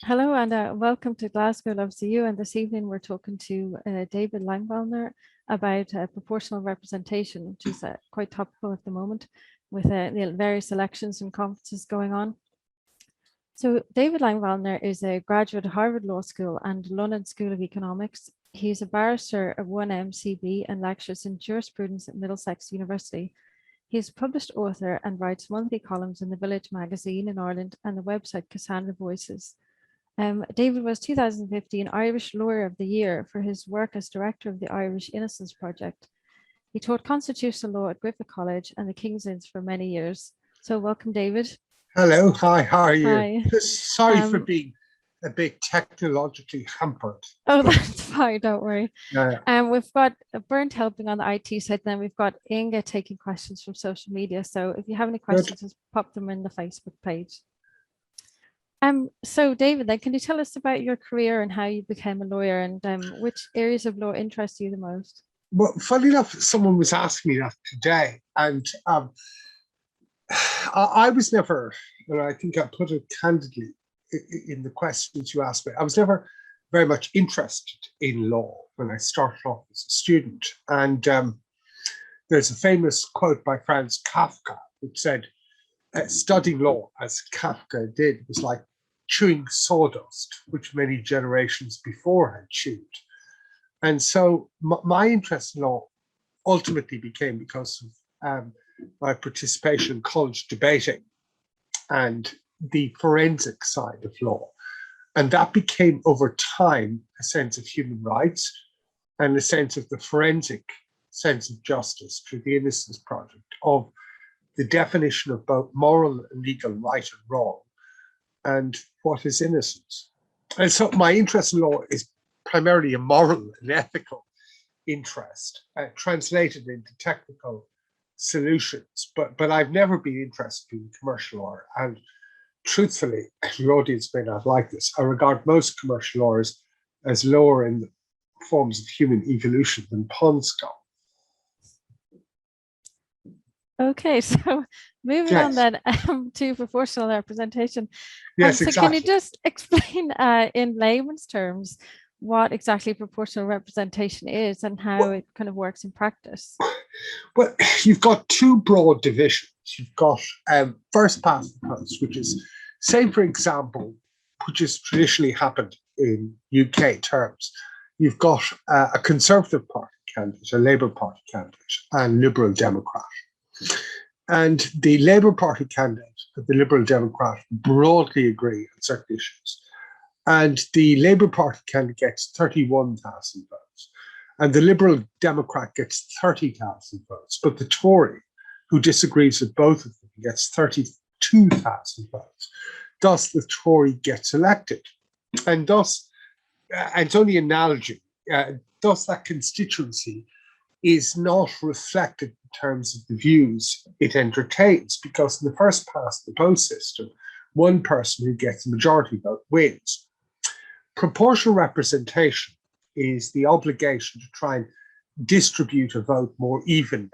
Hello and welcome to Glasgow Loves the You. And this evening we're talking to David Langwallner about proportional representation, which is quite topical at the moment with the various elections and conferences going on. So David Langwallner is a graduate of Harvard Law School and London School of Economics. He's a barrister of 1 MCB and lectures in jurisprudence at Middlesex University. He is a published author and writes monthly columns in the Village magazine in Ireland and the website Cassandra Voices. David was 2015 Irish Lawyer of the Year for his work as director of the Irish Innocence Project. He taught constitutional law at Griffith College and the King's Inns for many years. So welcome, David. Hello, hi, how are you? Hi. Sorry for being a bit technologically hampered. Oh, that's fine, don't worry. Yeah. We've got Bernd helping on the IT side, then we've got Inga taking questions from social media. So if you have any questions, just pop them in the Facebook page. So David, then can you tell us about your career and how you became a lawyer and which areas of law interest you the most? Well, funny enough, someone was asking me that today, and I was never, and I think I put it candidly in the questions you asked me, I was never very much interested in law when I started off as a student. And there's a famous quote by Franz Kafka, which said, studying law, as Kafka did, was like chewing sawdust, which many generations before had chewed. And so my interest in law ultimately became because of my participation in college debating and the forensic side of law. And that became, over time, a sense of human rights and a sense of the forensic sense of justice through the Innocence Project, of the definition of both moral and legal right and wrong, and what is innocence. And so my interest in law is primarily a moral and ethical interest, translated into technical solutions. But I've never been interested in commercial law. And truthfully, your audience may not like this, I regard most commercial lawyers as lower in the forms of human evolution than pond scum. Okay, so moving on then to proportional representation. Yes, so exactly. Can you just explain in layman's terms what exactly proportional representation is and how it kind of works in practice? Well, you've got two broad divisions. You've got first past the post, which is, say, for example, which has traditionally happened in UK terms. You've got a Conservative Party candidate, a Labour Party candidate, and Liberal Democrat. And the Labour Party candidate and the Liberal Democrat broadly agree on certain issues. And the Labour Party candidate gets 31,000 votes. And the Liberal Democrat gets 30,000 votes. But the Tory, who disagrees with both of them, gets 32,000 votes. Thus, the Tory gets elected. And thus, and it's only analogy, thus that constituency is not reflected in terms of the views it entertains, because in the first past the post system, one person who gets a majority vote wins. Proportional representation is the obligation to try and distribute a vote more evenly.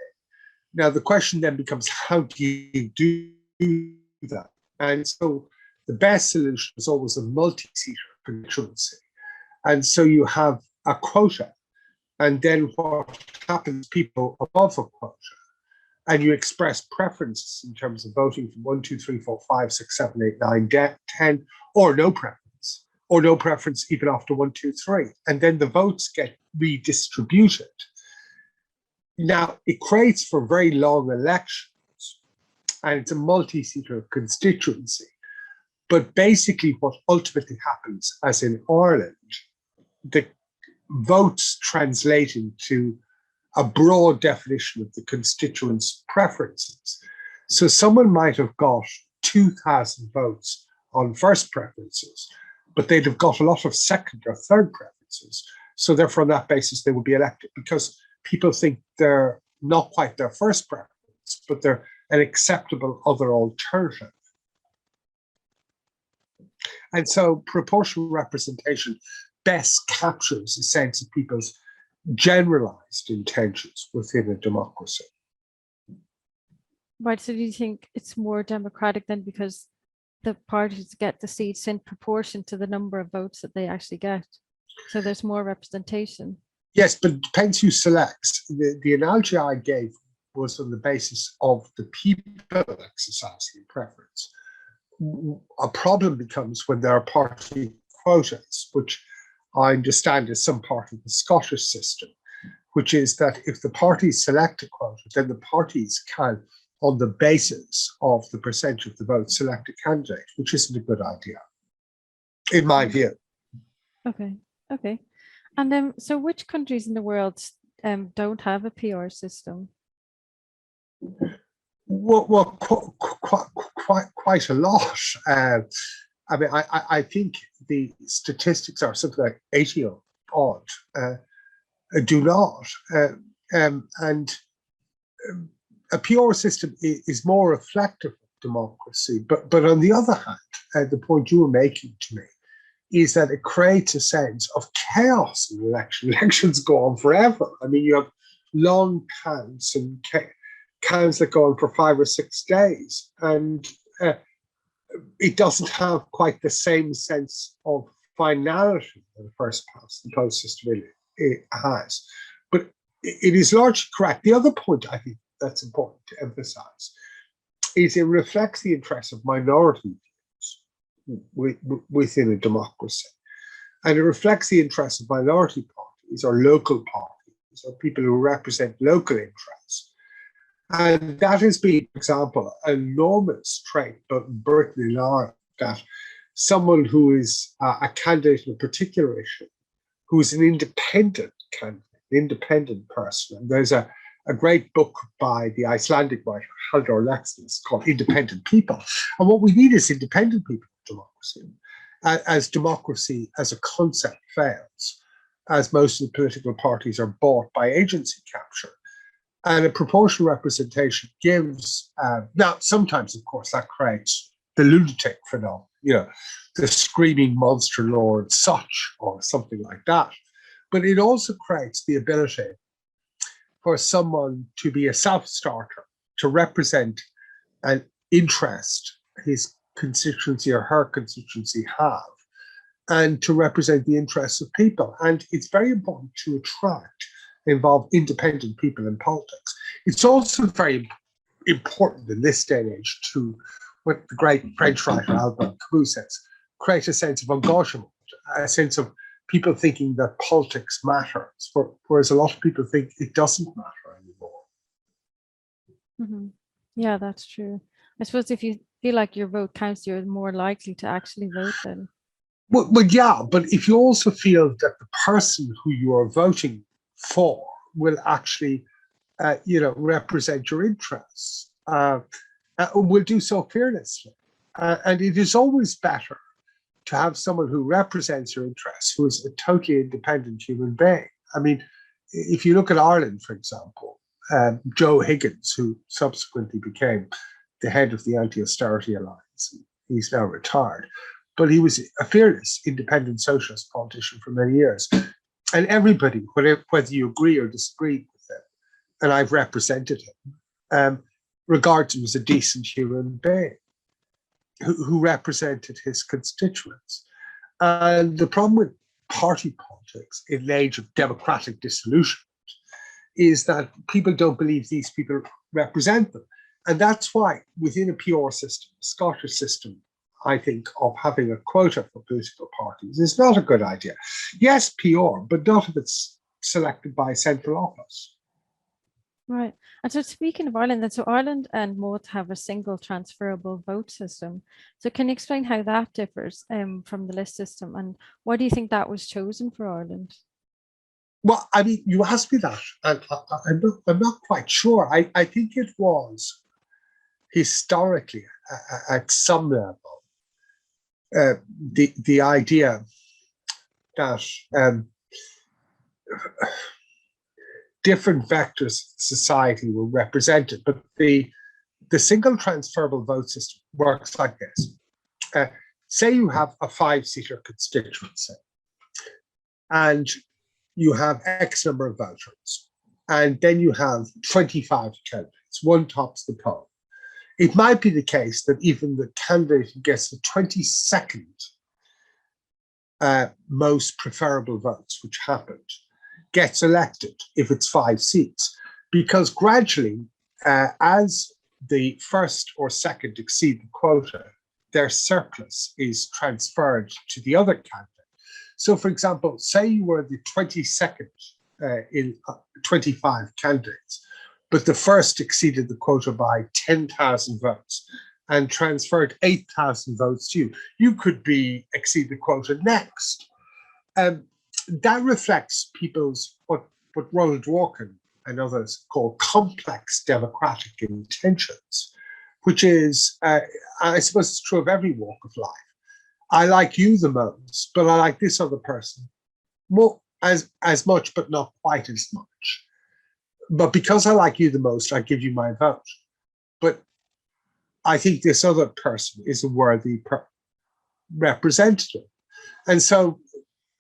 Now, the question then becomes, how do you do that? And so the best solution is always a multi-seater constituency. And so you have a quota, and then what happens, people above a quota, and you express preferences in terms of voting from 1, 2, 3, 4, 5, 6, 7, 8, 9, 10, or no preference even after 1, 2, 3. And then the votes get redistributed. Now, it creates for very long elections, and it's a multi-seater constituency. But basically what ultimately happens, as in Ireland, the votes translate into a broad definition of the constituents' preferences. So someone might have got 2,000 votes on first preferences, but they'd have got a lot of second or third preferences. So therefore, on that basis, they would be elected, because people think they're not quite their first preference, but they're an acceptable other alternative. And so proportional representation best captures a sense of people's generalized intentions within a democracy. Right, so do you think it's more democratic then because the parties get the seats in proportion to the number of votes that they actually get. So there's more representation. Yes, but it depends who selects. The analogy I gave was on the basis of the people exercising preference. A problem becomes when there are party quotas, which I understand is some part of the Scottish system, which is that if the parties select a quota, then the parties can, on the basis of the percentage of the vote, select a candidate, which isn't a good idea, in my view. Okay, okay. And so which countries in the world don't have a PR system? Well, quite a lot. I mean, I think the statistics are something like 80 odd do not. And a PR system is more reflective of democracy. But on the other hand, the point you were making to me is that it creates a sense of chaos in election. Elections go on forever. I mean, you have long counts and counts that go on for 5 or 6 days. And it doesn't have quite the same sense of finality that the first past the post system really has. But it is largely correct. The other point I think that's important to emphasize is it reflects the interests of minority views within a democracy. And it reflects the interests of minority parties or local parties or people who represent local interests. And that has been, for example, an enormous trait, but in Britain and Ireland, that someone who is a candidate in a particular issue, who is an independent candidate, an independent person. And there's a great book by the Icelandic writer Halldór Laxness called Independent People. And what we need is independent people in democracy. As democracy as a concept fails, as most of the political parties are bought by agency capture, and a proportional representation gives, now sometimes, of course, that creates the lunatic phenomenon, the screaming monster lord such, or something like that. But it also creates the ability for someone to be a self-starter, to represent an interest his constituency or her constituency have, and to represent the interests of people. And it's very important to involve independent people in politics. It's also very important in this day and age to, what the great French writer Albert Camus says, create a sense of engagement, a sense of people thinking that politics matters, whereas a lot of people think it doesn't matter anymore. Mm-hmm. Yeah, that's true. I suppose if you feel like your vote counts, you're more likely to actually vote then. Well, yeah, but if you also feel that the person who you are voting for will actually, represent your interests, will do so fearlessly. And it is always better to have someone who represents your interests, who is a totally independent human being. I mean, if you look at Ireland, for example, Joe Higgins, who subsequently became the head of the Anti-Austerity Alliance, he's now retired, but he was a fearless independent socialist politician for many years. And everybody, whether you agree or disagree with him, and I've represented him, regards him as a decent human being who represented his constituents. And the problem with party politics in an age of democratic disillusionment is that people don't believe these people represent them. And that's why within a PR system, a Scottish system, I think, of having a quota for political parties is not a good idea. Yes, PR, but not if it's selected by central office. Right. And so speaking of Ireland, then, so Ireland and Malta have a single transferable vote system. So can you explain how that differs from the list system, and why do you think that was chosen for Ireland? Well, I mean, you asked me that, and I'm not quite sure. I think it was historically, at some level, the idea that different vectors of society were represented, but the single transferable vote system works like this. Say you have a 5-seater constituency, and you have X number of voters, and then you have 25 candidates, one tops the poll. it might be the case that even the candidate who gets the 22nd most preferable votes, which happened, gets elected if it's 5 seats, because gradually, as the first or second exceed the quota, their surplus is transferred to the other candidate. So, for example, say you were the 22nd in 25 candidates, but the first exceeded the quota by 10,000 votes and transferred 8,000 votes to you. You could exceed the quota next. That reflects people's, what Ronald Dworkin and others call complex democratic intentions, which is, I suppose it's true of every walk of life. I like you the most, but I like this other person more, as much, but not quite as much. But because I like you the most, I give you my vote. But I think this other person is a worthy representative. And so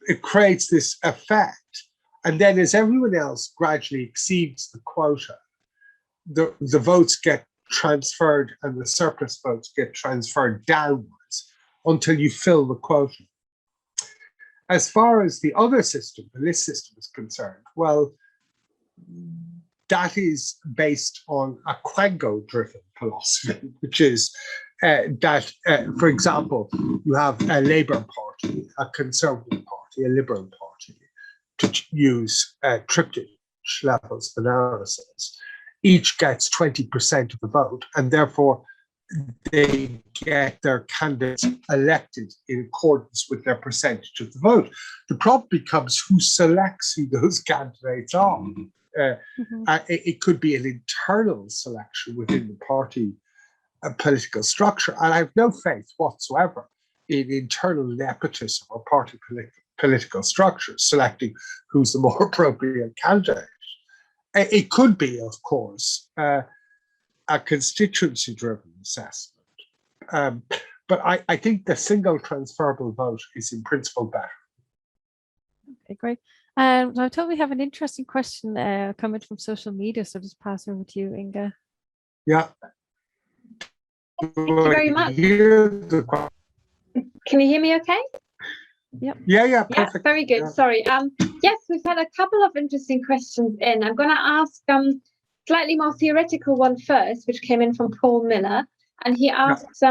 it creates this effect. And then as everyone else gradually exceeds the quota, the votes get transferred and the surplus votes get transferred downwards until you fill the quota. As far as the other system, the list system, is concerned, well, that is based on a Quango-driven philosophy, which is that, for example, you have a Labour Party, a Conservative Party, a Liberal Party, to use triptych levels of analysis. Each gets 20% of the vote, and therefore they get their candidates elected in accordance with their percentage of the vote. The problem becomes who selects who those candidates are. It could be an internal selection within the party political structure, and I have no faith whatsoever in internal nepotism or party political structures selecting who's the more appropriate candidate. It could be, of course, a constituency-driven assessment. But I think the single transferable vote is in principle better. Okay, great. I thought we have an interesting question coming from social media, so I'll just pass over to you, Inga. Yeah. Thank you very much. Can you hear me okay? Yep. Yeah, perfect. Yeah, very good. Yeah. Sorry. Yes, we've had a couple of interesting questions in. I'm going to ask slightly more theoretical one first, which came in from Paul Miller, and he asks,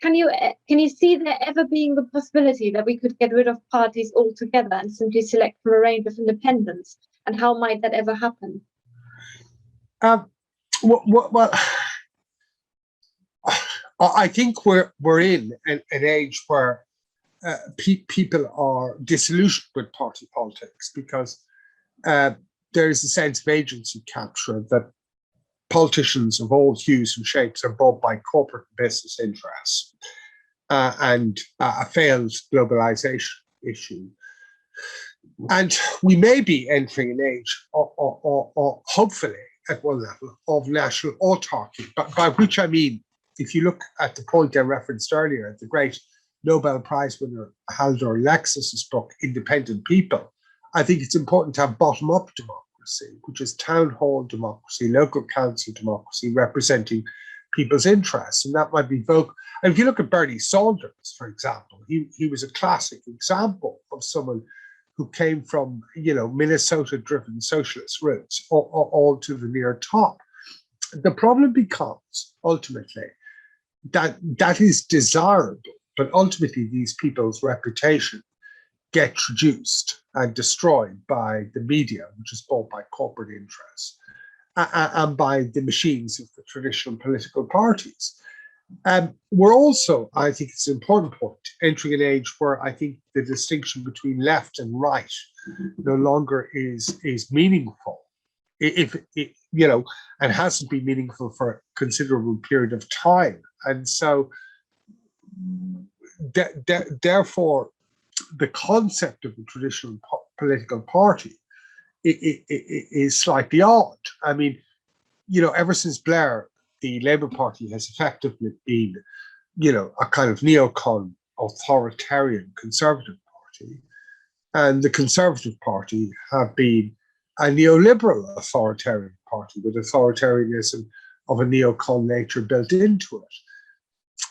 can you see there ever being the possibility that we could get rid of parties altogether and simply select from a range of independents? And how might that ever happen? Well, I think we're in an age where people are disillusioned with party politics because there is a sense of agency capture that politicians of all hues and shapes are bought by corporate business interests and a failed globalization issue. And we may be entering an age, or hopefully at one level, of national autarky, but by which I mean, if you look at the point I referenced earlier, the great Nobel Prize winner Haldor Lexus's book, Independent People, I think it's important to have bottom-up democracy, which is town hall democracy, local council democracy, representing people's interests. And that might be vocal. And if you look at Bernie Sanders, for example, he was a classic example of someone who came from, Minnesota-driven socialist roots all to the near top. The problem becomes, ultimately, that is desirable, but ultimately these people's reputation get reduced and destroyed by the media, which is bought by corporate interests, and by the machines of the traditional political parties. We're also, I think it's an important point, entering an age where I think the distinction between left and right no longer is meaningful. If it, and hasn't been meaningful for a considerable period of time. And so therefore, the concept of a traditional political party is slightly odd. I mean, ever since Blair, the Labour Party has effectively been, a kind of neocon, authoritarian Conservative Party. And the Conservative Party have been a neoliberal authoritarian party with authoritarianism of a neocon nature built into it.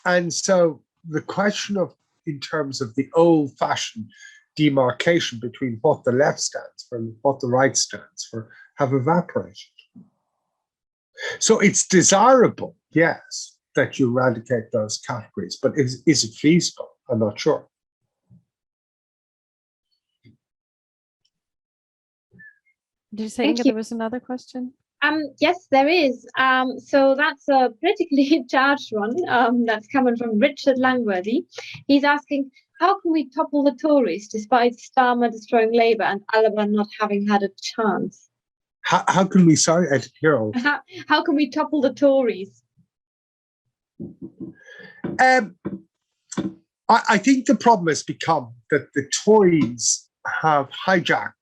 And so the question of, in terms of the old-fashioned demarcation between what the left stands for and what the right stands for, have evaporated. So it's desirable, yes, that you eradicate those categories, but is it feasible? I'm not sure. Did you say, Thank Inga, you. there was another question? Yes, there is. So that's a politically charged one. That's coming from Richard Langworthy. He's asking, how can we topple the Tories despite Starmer destroying Labour and Alban not having had a chance? How can we, sorry, I didn't hear all. How can we topple the Tories? I think the problem has become that the Tories have hijacked,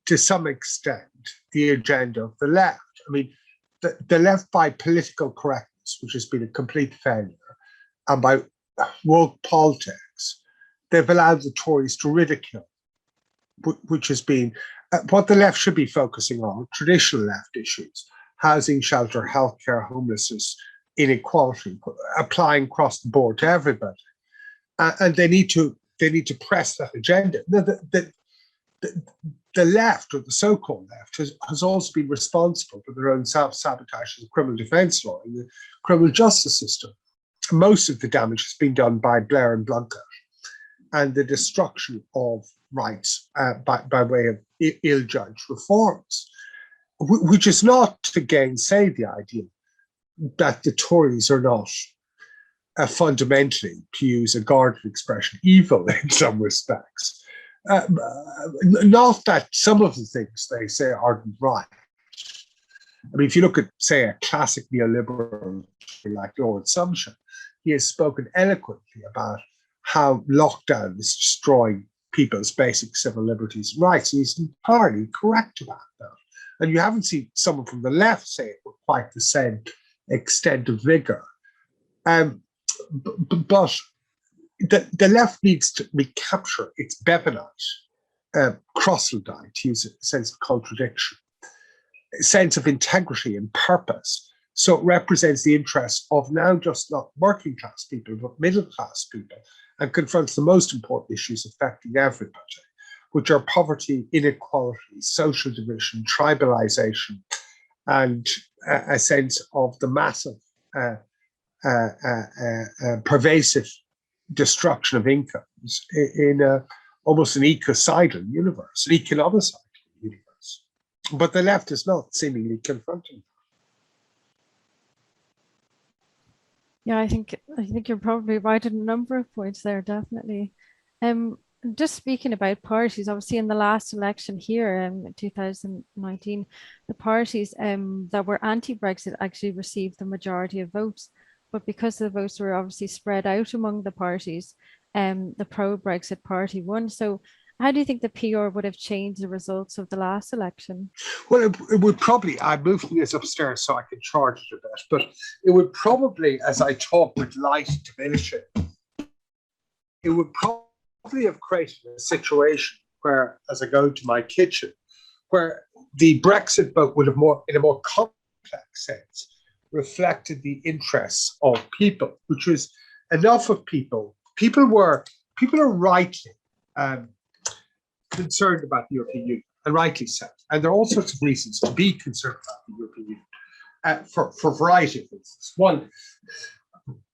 to some extent, the agenda of the left. I mean, the left, by political correctness, which has been a complete failure, and by woke politics, they've allowed the Tories to ridicule, which has been what the left should be focusing on: traditional left issues, housing, shelter, healthcare, homelessness, inequality, applying across the board to everybody. And they need to press that agenda. The left, or the so-called left, has also been responsible for their own self-sabotage of the criminal defence law and the criminal justice system. Most of the damage has been done by Blair and Blanca, and the destruction of rights by way of ill-judged reforms, which is not to gainsay the idea that the Tories are not fundamentally, to use a guarded expression, evil in some respects. Not that some of the things they say aren't right. I mean, if you look at, say, a classic neoliberal like Lord Sumption, he has spoken eloquently about how lockdown is destroying people's basic civil liberties and rights. And he's entirely correct about that. And you haven't seen someone from the left say it with quite the same extent of vigor. But the left needs to recapture its Bevanite, Crosseldite, to use a sense of contradiction, a sense of integrity and purpose. So it represents the interests of now just not working class people, but middle class people, and confronts the most important issues affecting everybody, which are poverty, inequality, social division, tribalization, and a sense of the massive pervasive destruction of incomes in almost an ecocidal universe, an economicidal universe. But the left is not seemingly confronting. Yeah, I think you're probably right at a number of points there, definitely. Just speaking about parties, obviously in the last election here in 2019, the parties that were anti-Brexit actually received the majority of votes. But because the votes were obviously spread out among the parties, the pro-Brexit party won. So how do you think the PR would have changed the results of the last election? Well, it would probably, I'm moving this upstairs so I can charge it a bit, but it would probably, as I talk with light diminishing, it would probably have created a situation where, as I go to my kitchen, where the Brexit vote would have in a more complex sense, reflected the interests of people, which was enough of people. People are rightly concerned about the European Union, and rightly so. And there are all sorts of reasons to be concerned about the European Union for a variety of reasons. One,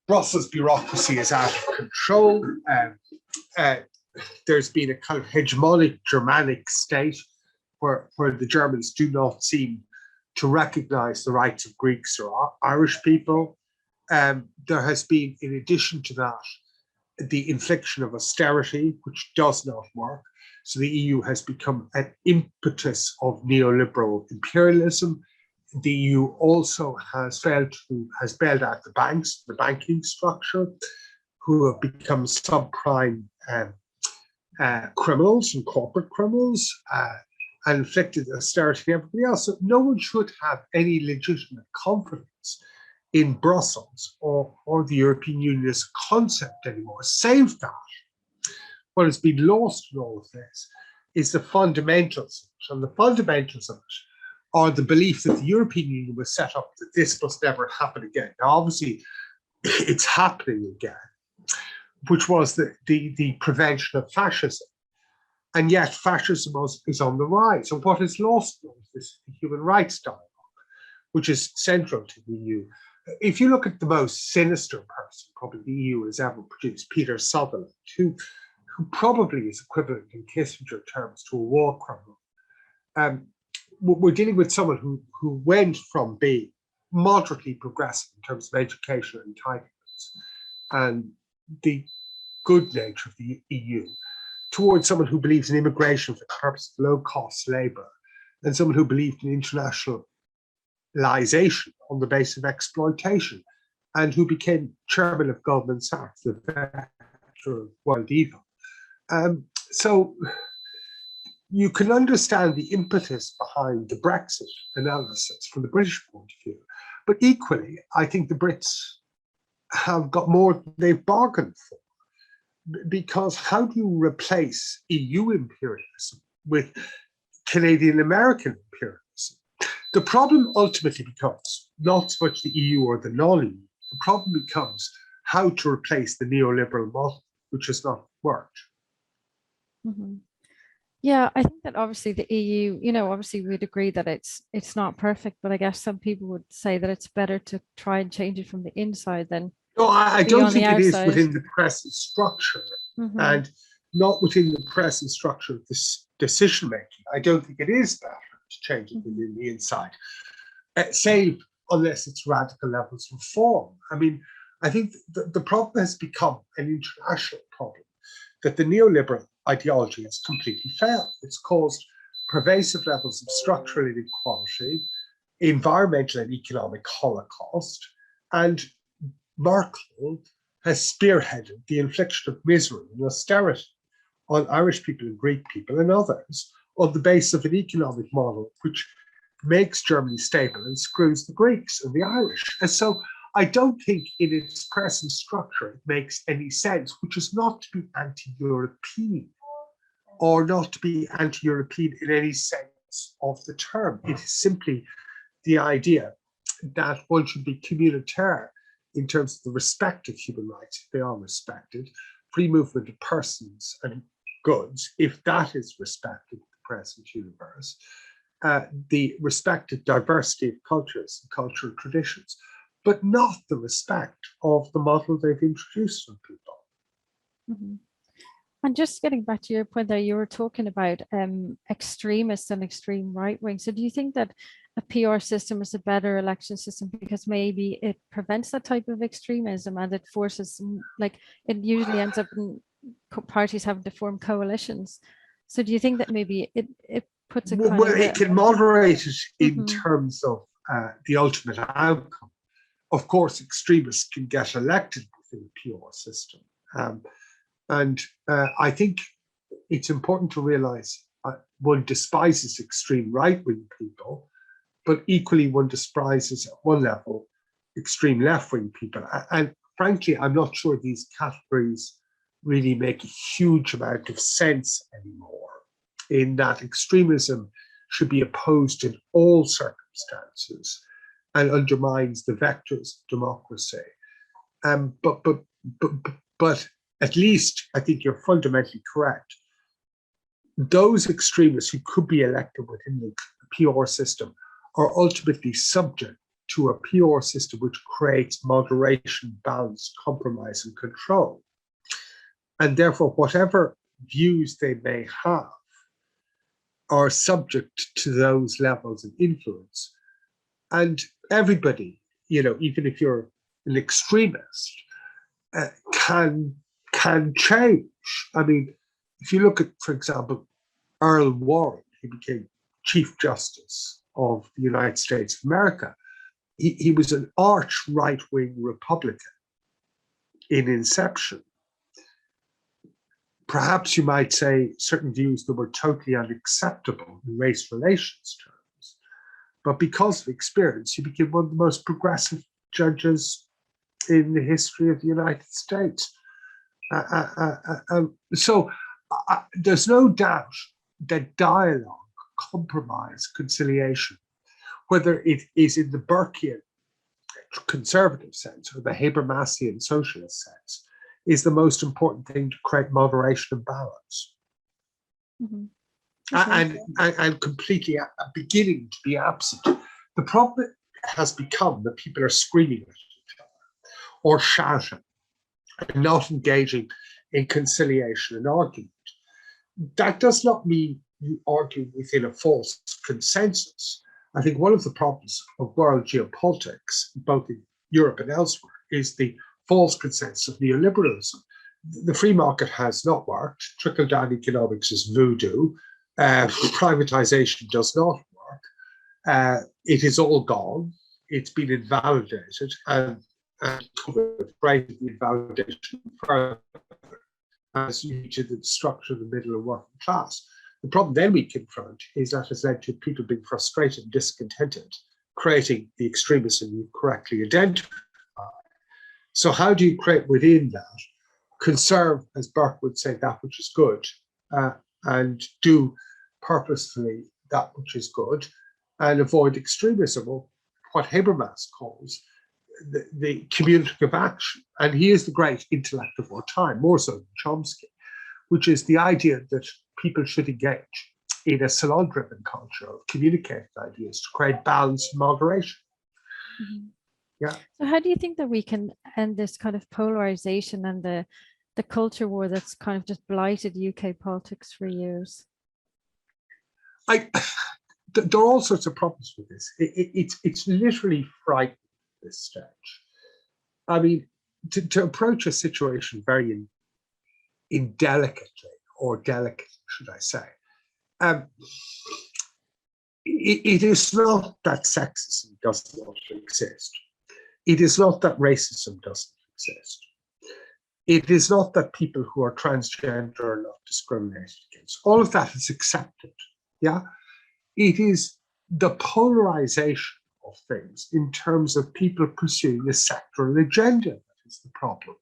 Brussels bureaucracy is out of control. There's been a kind of hegemonic Germanic state where the Germans do not seem to recognize the rights of Greeks or Irish people. There has been, in addition to that, the infliction of austerity, which does not work. So the EU has become an impetus of neoliberal imperialism. The EU also has bailed out the banks, the banking structure, who have become subprime criminals and corporate criminals, and inflicted austerity on everybody else. So no one should have any legitimate confidence in Brussels or the European Union as a concept anymore. Save that, what has been lost in all of this is the fundamentals. And the fundamentals of it or the belief that the European Union was set up that this must never happen again. Now, obviously, it's happening again, which was the prevention of fascism. And yet fascism is on the rise. And what is lost is this human rights dialogue, which is central to the EU. If you look at the most sinister person probably the EU has ever produced, Peter Sutherland, who probably is equivalent in Kissinger terms to a war criminal, we're dealing with someone who went from being moderately progressive in terms of education and entitlements and the good nature of the EU, towards someone who believes in immigration for the purpose of low-cost labor, and someone who believed in internationalization on the basis of exploitation, and who became chairman of Goldman Sachs, the vector of world evil. So you can understand the impetus behind the Brexit analysis from the British point of view, but equally, I think the Brits have got more than they've bargained for. Because how do you replace EU imperialism with Canadian-American imperialism? The problem ultimately becomes not so much the EU or the non-EU. The problem becomes how to replace the neoliberal model, which has not worked. Mm-hmm. Yeah, I think that obviously the EU, obviously we'd agree that it's not perfect, but I guess some people would say that it's better to try and change it from the inside than No, I be don't on the think it is outside. within the present structure, and not within the present structure of this decision making. I don't think it is better to change it within the inside, save unless it's radical levels of reform. I mean, I think the problem has become an international problem, that the neoliberal ideology has completely failed. It's caused pervasive levels of structural inequality, environmental and economic holocaust, and Merkel has spearheaded the infliction of misery and austerity on Irish people and Greek people and others on the basis of an economic model which makes Germany stable and screws the Greeks and the Irish. And so I don't think in its present structure it makes any sense, which is not to be anti-European or not to be anti-European in any sense of the term. It is simply the idea that one should be communitaire in terms of the respect of human rights, if they are respected, free movement of persons and goods, if that is respected in the present universe, the respect of diversity of cultures and cultural traditions, but not the respect of the model they've introduced on people. Mm-hmm. And just getting back to your point there, you were talking about extremists and extreme right wing. So do you think that a PR system is a better election system because maybe it prevents that type of extremism and it forces, like it usually ends up in parties having to form coalitions? So do you think that maybe it puts a kind well, of it can moderate it in terms of the ultimate outcome. Of course, extremists can get elected within the PR system. And I think it's important to realize one despises extreme right-wing people, but equally one despises at one level extreme left-wing people. And frankly, I'm not sure these categories really make a huge amount of sense anymore, in that extremism should be opposed in all circumstances and undermines the vectors of democracy. But at least I think you're fundamentally correct. Those extremists who could be elected within the PR system are ultimately subject to a PR system which creates moderation, balance, compromise, and control. And therefore, whatever views they may have are subject to those levels of influence. And everybody, even if you're an extremist, can change. I mean, if you look at, for example, Earl Warren, who became Chief Justice of the United States of America, he was an arch right-wing Republican in inception. Perhaps you might say certain views that were totally unacceptable in race relations terms, but because of experience, he became one of the most progressive judges in the history of the United States. So there's no doubt that dialogue, compromise, conciliation whether it is in the Burkean conservative sense or the Habermasian socialist sense, is the most important thing to create moderation and balance. Mhm. And completely beginning to be absent. The problem has become that people are screaming at each other or shouting and not engaging in conciliation and argument. That does not mean you argue within a false consensus. I think one of the problems of world geopolitics, both in Europe and elsewhere, is the false consensus of neoliberalism. The free market has not worked. Trickle-down economics is voodoo. Privatization does not work. It is all gone. It's been invalidated, and the invalidation further as you to the structure of the middle and working class. The problem then we confront is that has led to people being frustrated and discontented, creating the extremism you correctly identify. So how do you create within that, conserve, as Burke would say, that which is good, and do purposefully that which is good, and avoid extremism, or what Habermas calls the community of action. And he is the great intellect of our time, more so than Chomsky, which is the idea that people should engage in a salon-driven culture of communicating ideas to create balance and moderation. Mhm. Yeah. So how do you think that we can end this kind of polarization and the culture war that's kind of just blighted UK politics for years? There are all sorts of problems with this. It's literally frightening at this stage. I mean, to approach a situation very indelicately, or delicate, should I say, it is not that sexism does not exist. It is not that racism doesn't exist. It is not that people who are transgender are not discriminated against. All of that is accepted. Yeah. It is the polarization of things in terms of people pursuing a sectoral agenda that is the problem.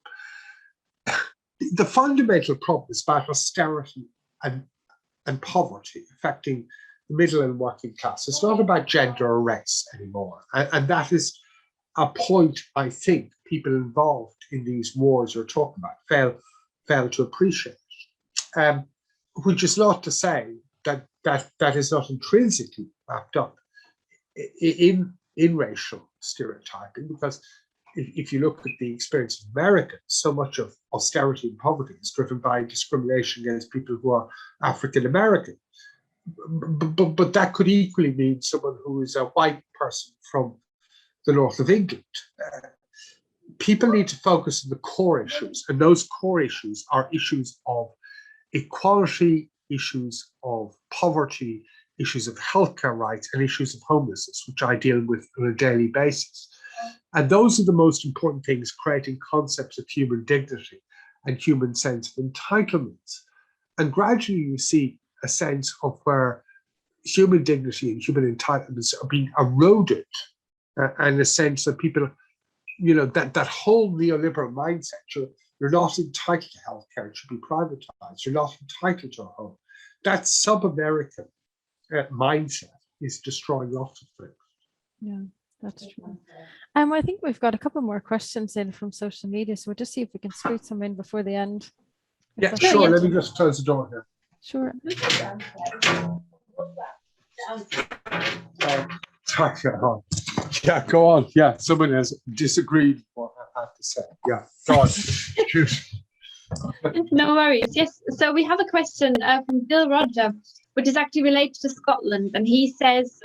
The fundamental problem is about austerity and poverty affecting the middle and working class. It's not about gender or race anymore. And that is a point I think people involved in these wars you're talking about fail to appreciate. Which is not to say that is not intrinsically wrapped up in racial stereotyping, because if you look at the experience of America, so much of austerity and poverty is driven by discrimination against people who are African American. But that could equally mean someone who is a white person from the north of England. People need to focus on the core issues, and those core issues are issues of equality, issues of poverty, issues of healthcare rights, and issues of homelessness, which I deal with on a daily basis. And those are the most important things, creating concepts of human dignity and human sense of entitlements. And gradually you see a sense of where human dignity and human entitlements are being eroded, and a sense that people, that whole neoliberal mindset, you're not entitled to healthcare, it should be privatized, you're not entitled to a home. That sub-American mindset is destroying lots of things. Yeah, that's true. I think we've got a couple more questions in from social media, so we'll just see if we can squeeze some in before the end. Yeah, sure. Let me just close the door here. Sure. Sorry, yeah, go on. Yeah, someone has disagreed with what I have to say. Yeah, go on. No worries. Yes. So we have a question from Bill Roger, which is actually related to Scotland. And he says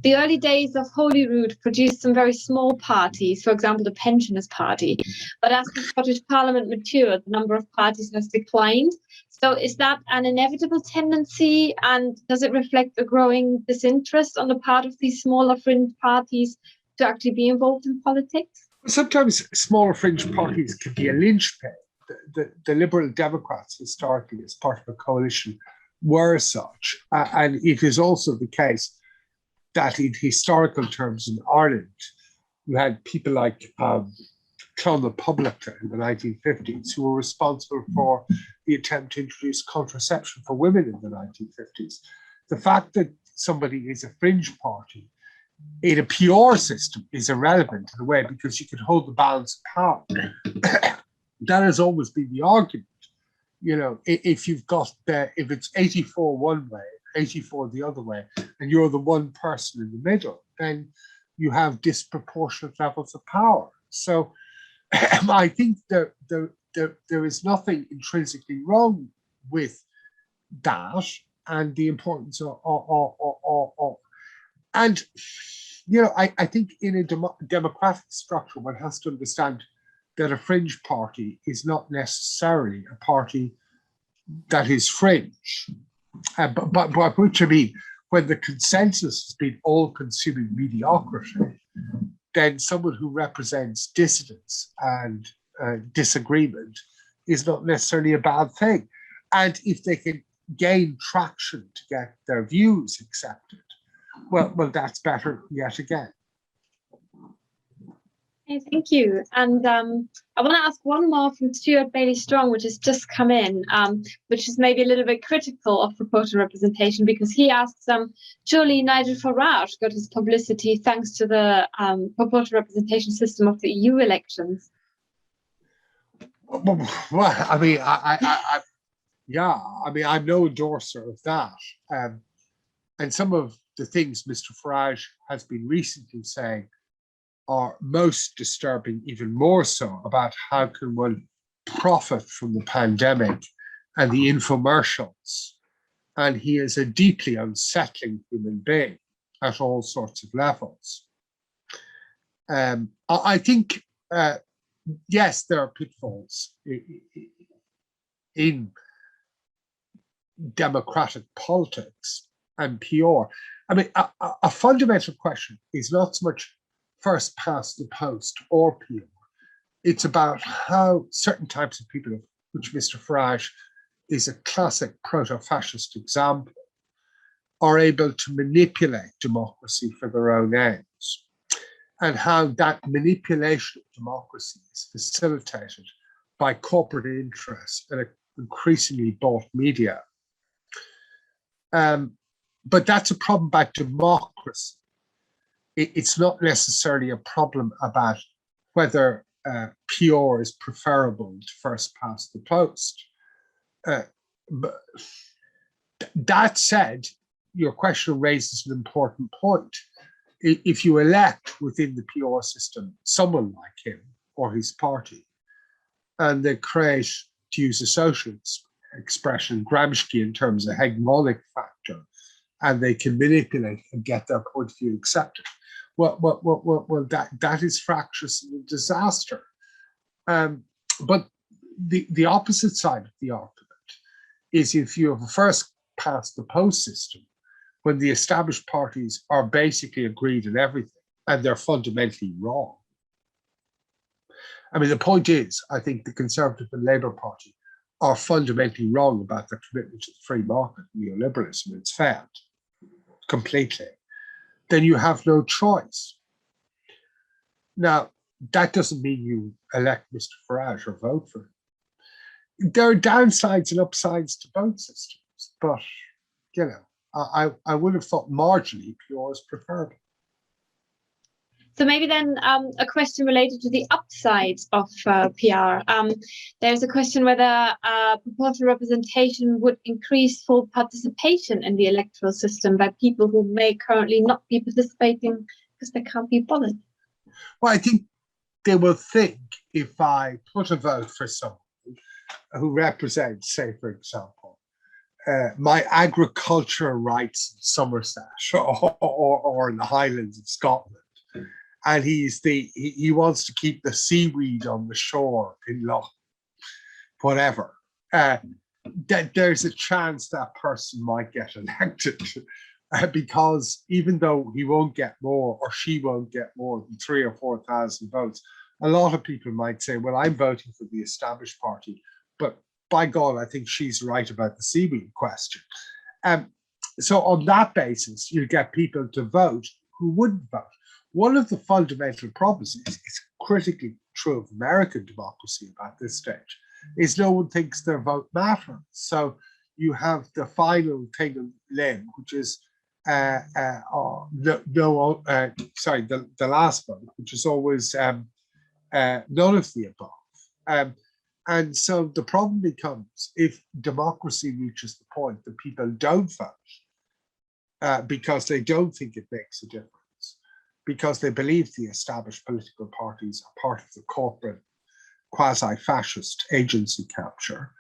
the early days of Holyrood produced some very small parties, for example, the Pensioners' Party. But as the Scottish Parliament matured, the number of parties has declined. So is that an inevitable tendency? And does it reflect a growing disinterest on the part of these smaller fringe parties to actually be involved in politics? Sometimes smaller fringe parties can be a linchpin. The Liberal Democrats historically, as part of a coalition, were such. And it is also the case that in historical terms in Ireland, you had people like Clonmel Publica in the 1950s who were responsible for the attempt to introduce contraception for women in the 1950s. The fact that somebody is a fringe party in a PR system is irrelevant in a way because you can hold the balance of power. That has always been the argument. You know, if you've got if it's 84 one way, 84 the other way, and you're the one person in the middle, then you have disproportionate levels of power. So I think there is nothing intrinsically wrong with that, and the importance of and you know, I think in a democratic structure, one has to understand that a fringe party is not necessarily a party that is fringe. But by which I mean, when the consensus has been all-consuming mediocrity, then someone who represents dissidence and disagreement is not necessarily a bad thing. And if they can gain traction to get their views accepted, well, that's better yet again. Okay, thank you. And I want to ask one more from Stuart Bailey Strong, which has just come in, which is maybe a little bit critical of proportional representation, because he asks, surely Nigel Farage got his publicity thanks to the proportional representation system of the EU elections? Well, I mean, yeah, I mean, I'm no endorser of that. And some of the things Mr. Farage has been recently saying are most disturbing, even more so, about how can one profit from the pandemic and the infomercials. And he is a deeply unsettling human being at all sorts of levels. I think, yes, there are pitfalls in democratic politics and PR. I mean, a fundamental question is not so much first past the post or PR. It's about how certain types of people, which Mr. Farage is a classic proto-fascist example, are able to manipulate democracy for their own ends, and how that manipulation of democracy is facilitated by corporate interests and increasingly bought media. But that's a problem about democracy. It's not necessarily a problem about whether PR is preferable to first past the post. But that said, your question raises an important point. If you elect within the PR system someone like him or his party, and they create, to use a social expression, Gramsci in terms of hegemonic factor, and they can manipulate and get their point of view accepted, well, that is fractious and a disaster. But the opposite side of the argument is if you have a first past the post system, when the established parties are basically agreed in everything and they're fundamentally wrong. I mean, the point is, I think the Conservative and Labour Party are fundamentally wrong about their commitment to the free market and neoliberalism. It's failed completely. Then you have no choice. Now, that doesn't mean you elect Mr. Farage or vote for him. There are downsides and upsides to both systems, but, you know, I would have thought marginally PR is preferable. So maybe then a question related to the upsides of PR. There's a question whether proportional representation would increase full participation in the electoral system by people who may currently not be participating because they can't be bothered. Well, I think they will think if I put a vote for someone who represents, say, for example, my agricultural rights in Somerset or in the Highlands of Scotland, and he wants to keep the seaweed on the shore in Loch, whatever, that there's a chance that person might get elected because even though he won't get more or she won't get more than 3,000 or 4,000 votes, a lot of people might say, well, I'm voting for the established party, but by God, I think she's right about the seaweed question. So on that basis, you get people to vote who wouldn't vote. One of the fundamental problems is critically true of American democracy about this stage, is no one thinks their vote matters. So you have the final thing of limb, which is the last one, which is always none of the above. And so the problem becomes if democracy reaches the point that people don't vote because they don't think it makes a difference, because they believe the established political parties are part of the corporate quasi-fascist agency capture,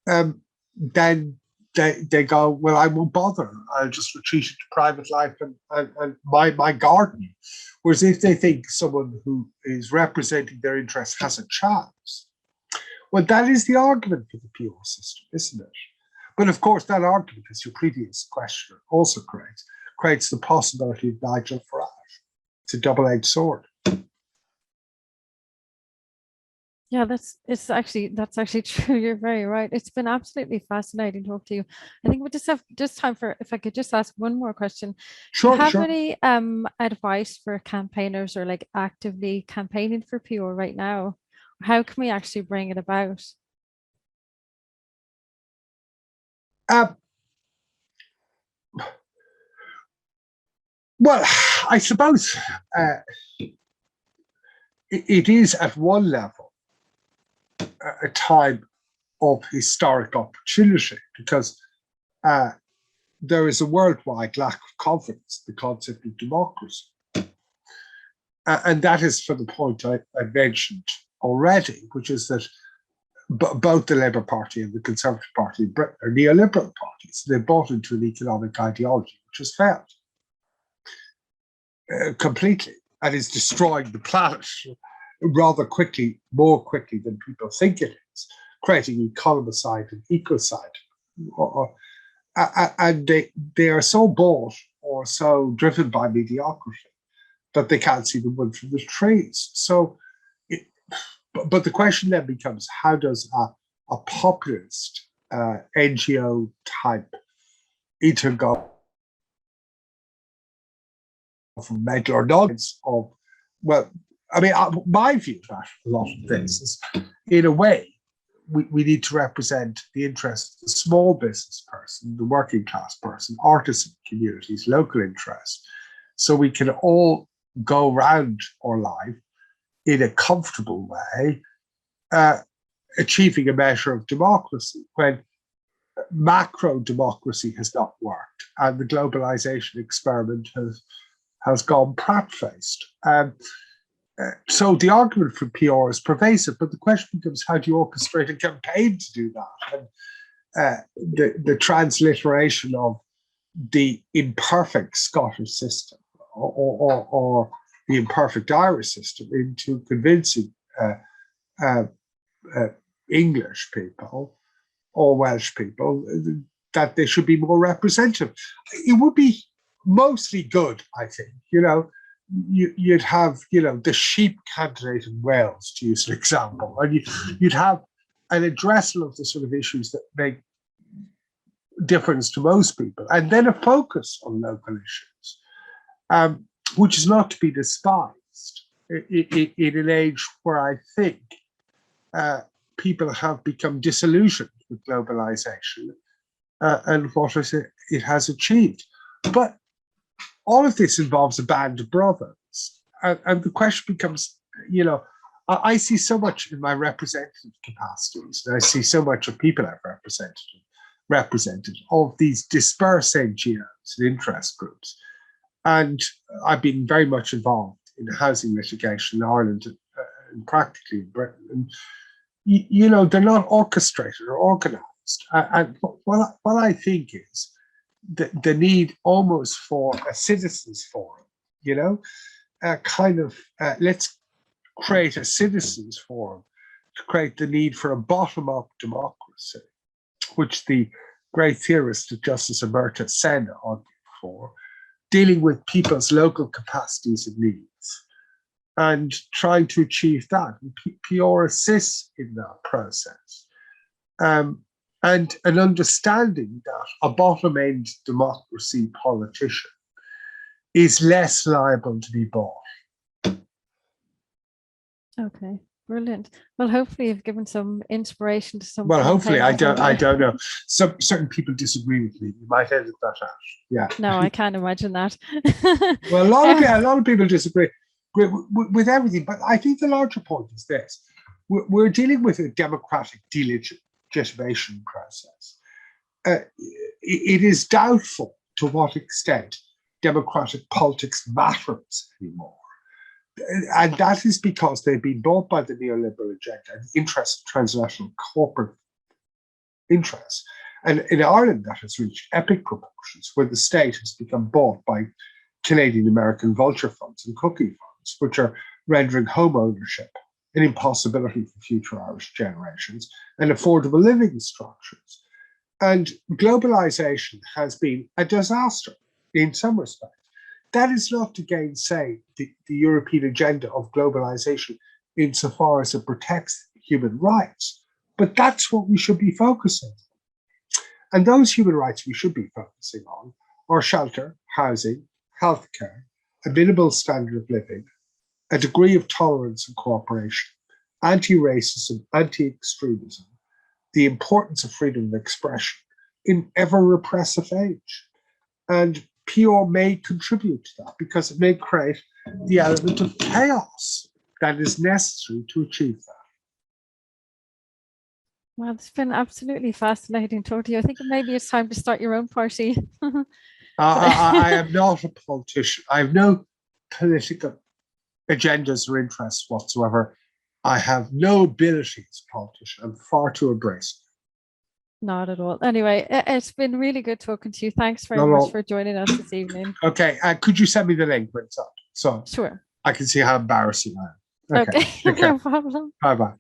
then they go, well, I won't bother. I'll just retreat into private life and my garden. Whereas if they think someone who is representing their interests has a chance, well, that is the argument for the PR system, isn't it? But of course, that argument, as your previous questioner also creates the possibility of Nigel Farage. It's a double-edged sword. Yeah, that's actually true. You're very right. It's been absolutely fascinating to talk to you. I think we just have time for, if I could just ask one more question. Sure, Do you have sure. any advice for campaigners or like actively campaigning for PR right now? How can we actually bring it about? Well, I suppose it is at one level a time of historic opportunity because there is a worldwide lack of confidence in the concept of democracy. And that is for the point I mentioned already, which is that both the Labour Party and the Conservative Party in Britain are neoliberal parties. They bought into an economic ideology which has failed completely and is destroying the planet rather quickly, more quickly than people think it is, creating economicide and ecocide. And they are so bought or so driven by mediocrity that they can't see the wood from the trees. So, but the question then becomes, how does a populist NGO type intergovernmental or knowledge of, well, I mean, my view about a lot of things is, in a way, we need to represent the interests of the small business person, the working class person, artisan communities, local interests, so we can all go around our life in a comfortable way, achieving a measure of democracy when macro democracy has not worked and the globalization experiment has gone prat-faced. So the argument for PR is pervasive, but the question becomes, how do you orchestrate a campaign to do that? And the transliteration of the imperfect Scottish system or the imperfect Irish system into convincing English people or Welsh people that they should be more representative. It would be mostly good, I think. You'd have, the sheep candidate in Wales, to use an example, and you'd have an addressal of the sort of issues that make difference to most people, and then a focus on local issues, which is not to be despised in an age where I think people have become disillusioned with globalization and what it has achieved. But all of this involves a band of brothers. And the question becomes, I see so much in my representative capacities, and I see so much of people I've represented of these dispersed NGOs and interest groups. And I've been very much involved in housing litigation in Ireland and practically in Britain. And, they're not orchestrated or organized. And what I think is the need almost for a citizens forum, let's create a citizens forum to create the need for a bottom-up democracy, which the great theorist Justice Amartya Sen argued for, dealing with people's local capacities and needs and trying to achieve that. And PR assists in that process. And an understanding that a bottom-end democracy politician is less liable to be bought. Okay. Brilliant. Well, hopefully you've given some inspiration to some. Well, hopefully, I campaigns. don't know. Certain people disagree with me. You might edit that out. Yeah. No, I can't imagine that. Well, a lot of people disagree with everything, but I think the larger point is this: we're dealing with a democratic delegitimation process. It is doubtful to what extent democratic politics matters anymore. And that is because they've been bought by the neoliberal agenda and the interests of transnational corporate interests. And in Ireland, that has reached epic proportions, where the state has become bought by Canadian American vulture funds and cookie funds, which are rendering home ownership an impossibility for future Irish generations and affordable living structures. And globalization has been a disaster in some respects. That is not to gainsay the European agenda of globalization insofar as it protects human rights, but that's what we should be focusing on. And those human rights we should be focusing on are shelter, housing, healthcare, a minimal standard of living, a degree of tolerance and cooperation, anti-racism, anti-extremism, the importance of freedom of expression in ever repressive age. And PR may contribute to that because it may create the element of chaos that is necessary to achieve that. Well, it's been absolutely fascinating talking to you. I think maybe it's time to start your own party. I am not a politician. I have no political agendas or interests whatsoever. I have no ability as a politician. I'm far too abrasive. Not at all. Anyway, it's been really good talking to you. Thanks very much for joining us this evening. Okay, could you send me the link when it's up? So sure. I can see how embarrassing I am. Okay. No problem. Bye-bye.